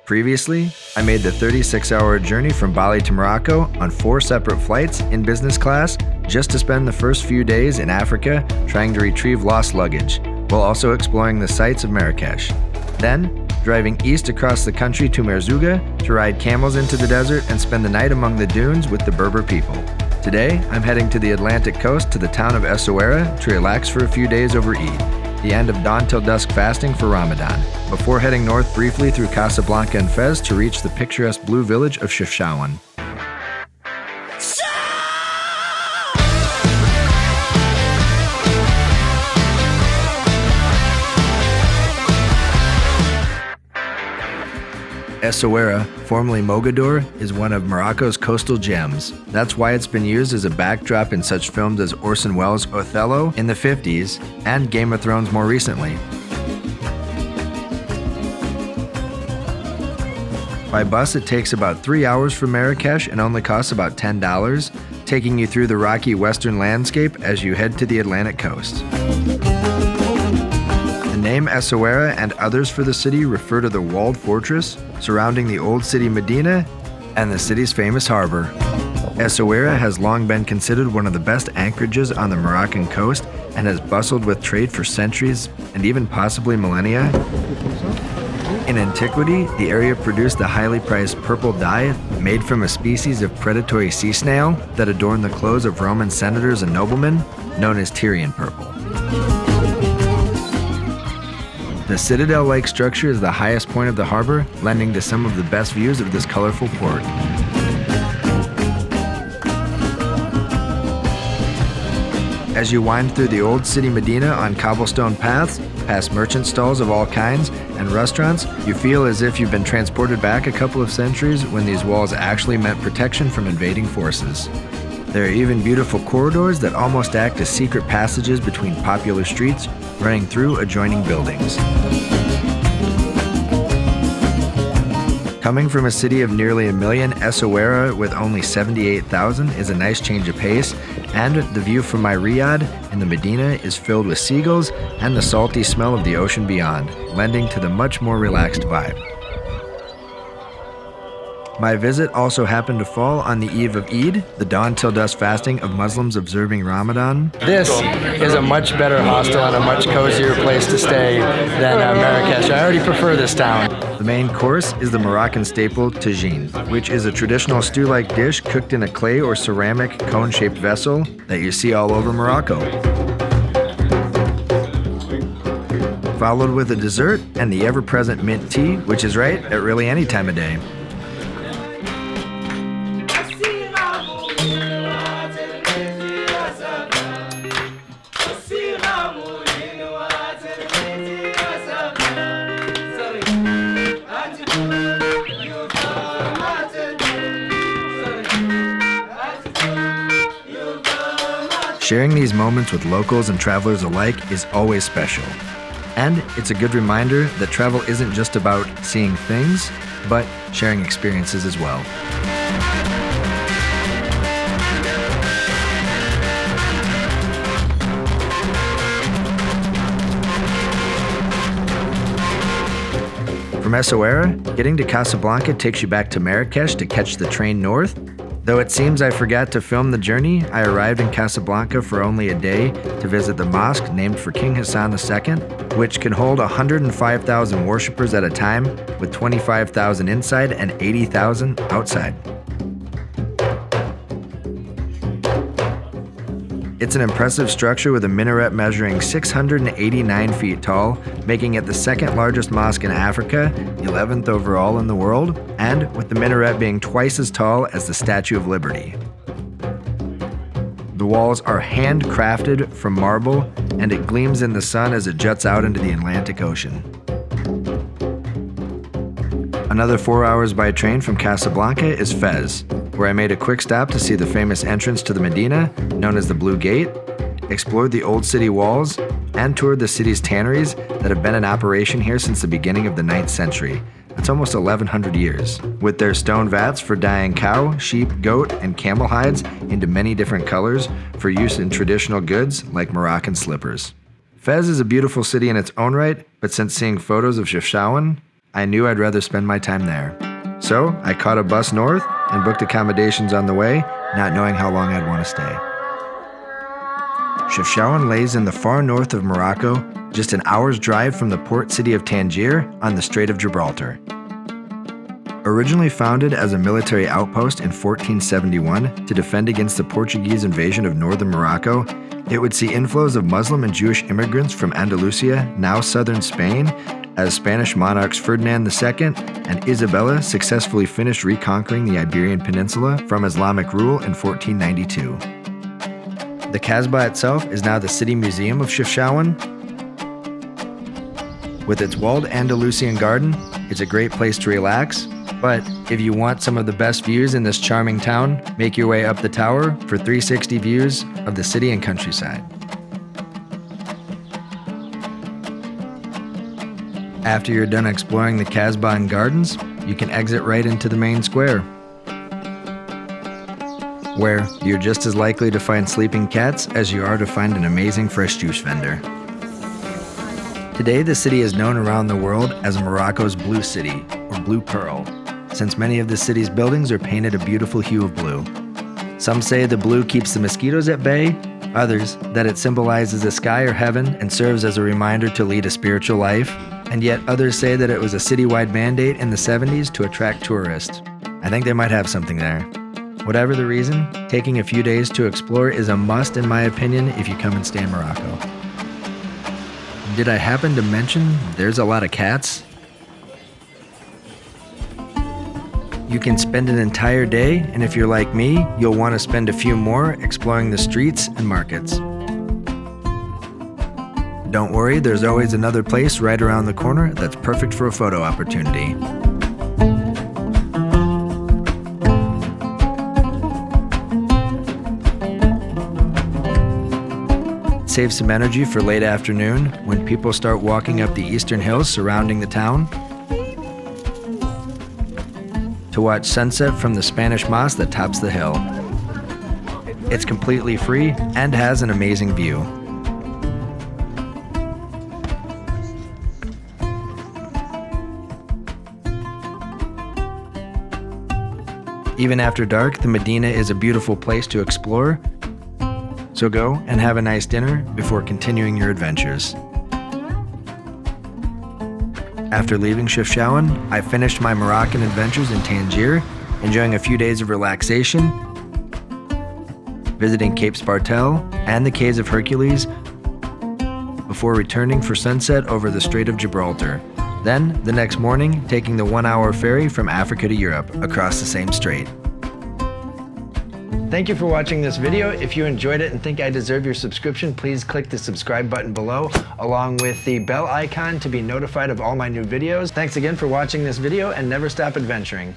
Previously, I made the 36-hour journey from Bali to Morocco on 4 separate flights in business class just to spend the first few days in Africa trying to retrieve lost luggage, while also exploring the sights of Marrakesh. Then, driving east across the country to Merzouga to ride camels into the desert and spend the night among the dunes with the Berber people. Today, I'm heading to the Atlantic coast to the town of Essaouira to relax for a few days over Eid, the end of dawn till dusk fasting for Ramadan, before heading north briefly through Casablanca and Fez to reach the picturesque blue village of Chefchaouen. Essaouira, formerly Mogador, is one of Morocco's coastal gems. That's why it's been used as a backdrop in such films as Orson Welles' Othello in the 50s and Game of Thrones more recently. By bus, it takes about 3 hours from Marrakesh and only costs about $10, taking you through the rocky western landscape as you head to the Atlantic coast. The name Essaouira and others for the city refer to the walled fortress surrounding the old city Medina and the city's famous harbor. Essaouira has long been considered one of the best anchorages on the Moroccan coast and has bustled with trade for centuries and even possibly millennia. In antiquity, the area produced the highly prized purple dye made from a species of predatory sea snail that adorned the clothes of Roman senators and noblemen, known as Tyrian purple. The citadel-like structure is the highest point of the harbor, lending to some of the best views of this colorful port. As you wind through the old city Medina on cobblestone paths, past merchant stalls of all kinds and restaurants, you feel as if you've been transported back a couple of centuries when these walls actually meant protection from invading forces. There are even beautiful corridors that almost act as secret passages between popular streets running through adjoining buildings. Coming from a city of nearly 1 million, Essaouira with only 78,000 is a nice change of pace, and the view from my riad in the Medina is filled with seagulls and the salty smell of the ocean beyond, lending to the much more relaxed vibe. My visit also happened to fall on the eve of Eid, the dawn till dusk fasting of Muslims observing Ramadan. This is a much better hostel and a much cozier place to stay than Marrakesh. I already prefer this town. The main course is the Moroccan staple tagine, which is a traditional stew-like dish cooked in a clay or ceramic cone-shaped vessel that you see all over Morocco. Followed with a dessert and the ever-present mint tea, which is right at really any time of day. Sharing these moments with locals and travelers alike is always special. And it's a good reminder that travel isn't just about seeing things, but sharing experiences as well. From Essaouira, getting to Casablanca takes you back to Marrakesh to catch the train north. Though it seems I forgot to film the journey, I arrived in Casablanca for only a day to visit the mosque named for King Hassan II, which can hold 105,000 worshippers at a time, with 25,000 inside and 80,000 outside. It's an impressive structure with a minaret measuring 689 feet tall, making it the second largest mosque in Africa, 11th overall in the world, and with the minaret being twice as tall as the Statue of Liberty. The walls are handcrafted from marble, and it gleams in the sun as it juts out into the Atlantic Ocean. Another 4 hours by train from Casablanca is Fez, where I made a quick stop to see the famous entrance to the Medina, known as the Blue Gate, explored the old city walls, and toured the city's tanneries that have been in operation here since the beginning of the 9th century. That's almost 1,100 years, with their stone vats for dyeing cow, sheep, goat, and camel hides into many different colors for use in traditional goods like Moroccan slippers. Fez is a beautiful city in its own right, but since seeing photos of Chefchaouen, I knew I'd rather spend my time there. So I caught a bus north and booked accommodations on the way, not knowing how long I'd want to stay. Chefchaouen lays in the far north of Morocco, just an hour's drive from the port city of Tangier on the Strait of Gibraltar. Originally founded as a military outpost in 1471 to defend against the Portuguese invasion of northern Morocco, it would see inflows of Muslim and Jewish immigrants from Andalusia, now southern Spain, as Spanish monarchs Ferdinand II and Isabella successfully finished reconquering the Iberian Peninsula from Islamic rule in 1492. The Kasbah itself is now the city museum of Chefchaouen. With its walled Andalusian garden, it's a great place to relax, but if you want some of the best views in this charming town, make your way up the tower for 360 views of the city and countryside. After you're done exploring the Kasbah and gardens, you can exit right into the main square, where you're just as likely to find sleeping cats as you are to find an amazing fresh juice vendor. Today, the city is known around the world as Morocco's Blue City, or Blue Pearl, since many of the city's buildings are painted a beautiful hue of blue. Some say the blue keeps the mosquitoes at bay, others that it symbolizes the sky or heaven and serves as a reminder to lead a spiritual life, and yet others say that it was a citywide mandate in the 70s to attract tourists. I think they might have something there. Whatever the reason, taking a few days to explore is a must in my opinion if you come and stay in Morocco. Did I happen to mention there's a lot of cats? You can spend an entire day, and if you're like me, you'll want to spend a few more exploring the streets and markets. Don't worry, there's always another place right around the corner that's perfect for a photo opportunity. Save some energy for late afternoon when people start walking up the eastern hills surrounding the town to watch sunset from the Spanish mosque that tops the hill. It's completely free and has an amazing view. Even after dark, the Medina is a beautiful place to explore, so go and have a nice dinner before continuing your adventures. After leaving Chefchaouen, I finished my Moroccan adventures in Tangier, enjoying a few days of relaxation, visiting Cape Spartel and the Caves of Hercules, before returning for sunset over the Strait of Gibraltar. Then, the next morning, taking the 1-hour ferry from Africa to Europe across the same strait. Thank you for watching this video. If you enjoyed it and think I deserve your subscription, please click the subscribe button below, along with the bell icon to be notified of all my new videos. Thanks again for watching this video, and never stop adventuring.